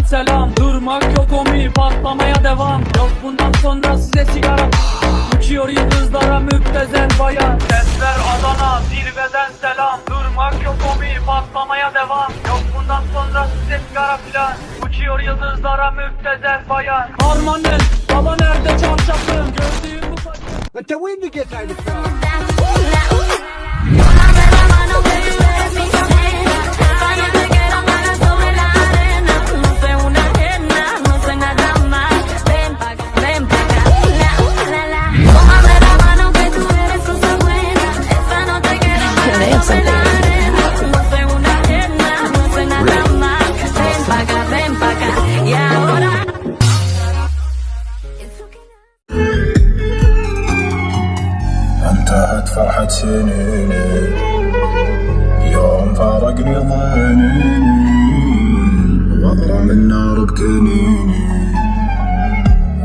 selam. Durmak yok omi, patlamaya devam. Yok bundan sonra size sigara. Uçuyor yıldızlara müptezel bayan. Sesler Adana, zirveden selam. Durmak yok omi, patlamaya devam. Yok bundan sonra size sigara filan. Uçuyor yıldızlara müptezel bayan. Harmanın, baba nerede çarşafım? Gördüğüm bu saçı. But the wind to get out of انتهت فرحة سنيني يوم فارقني ضنيني واضرم النار بكنيني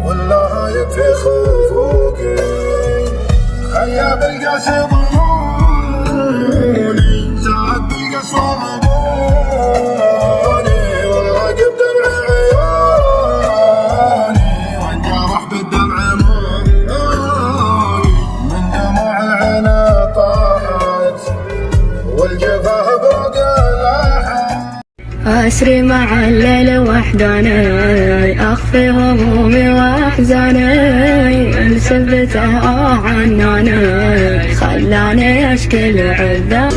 والله يكفي خفوقي خياب القاس ضموني ساعد بالقاس ضموني والراقب دمع عيوني وانجرح بالدمع من دموع العين طاحت والجفاه فوق لاحت أسري مع الليل وحداني أخفي همومي وأحزاني مثبته عناني خلاني أشكي العذاب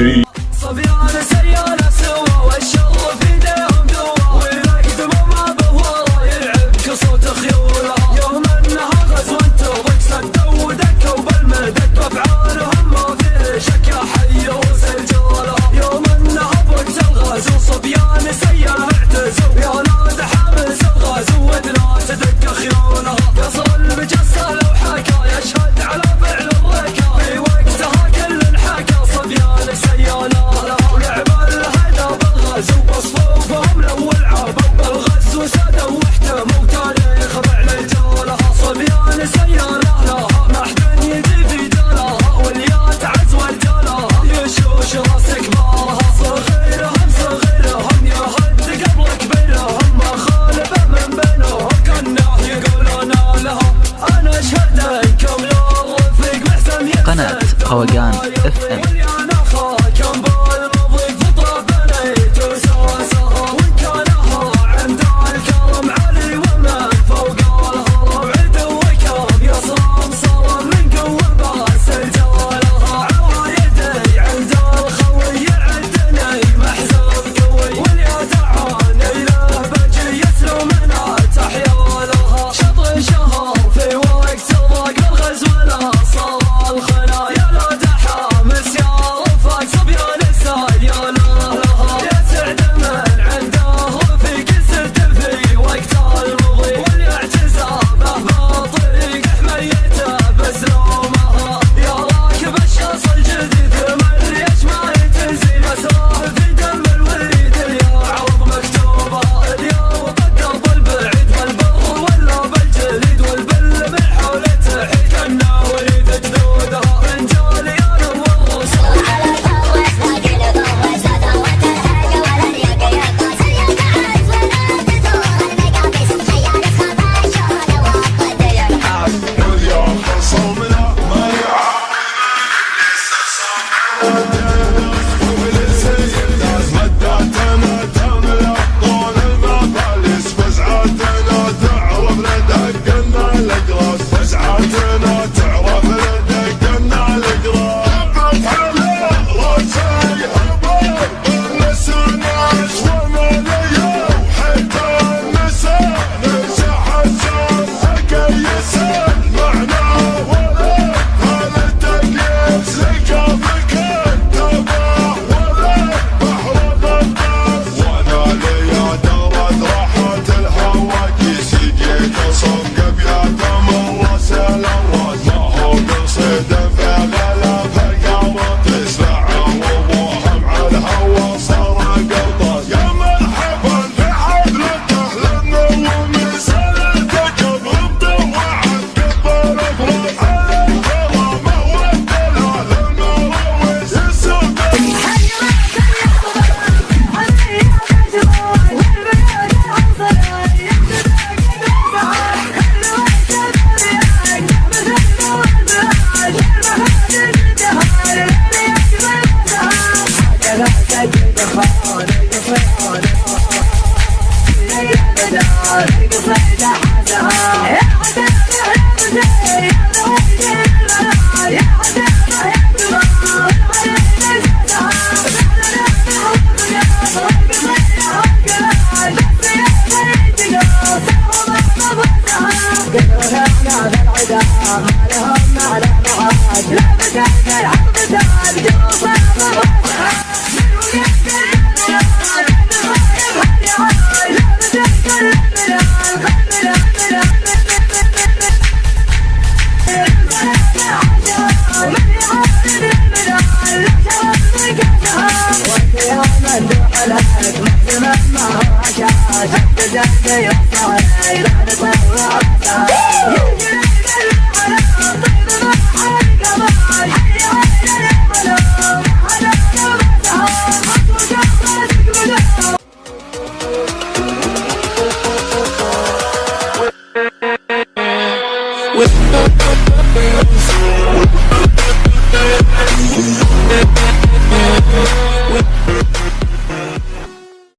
صبيانة سيانة سوا والشر في ايديهم دوا والرقد ما بهوره يلعب كصوت خيوله يوم انها غزوة وضك سدوا ودكوا بالمدك بافعالهم ما فيه شك يا حي وسجاله يوم انها بوقت الغزو صبيان سيانة اعتزوا يا ناد حامس الغزو ودنا تدق خيونه قصر المجسة لو حكى يشهد على فعل الركا في وقتها كل انحكى صبيان سيانة Let's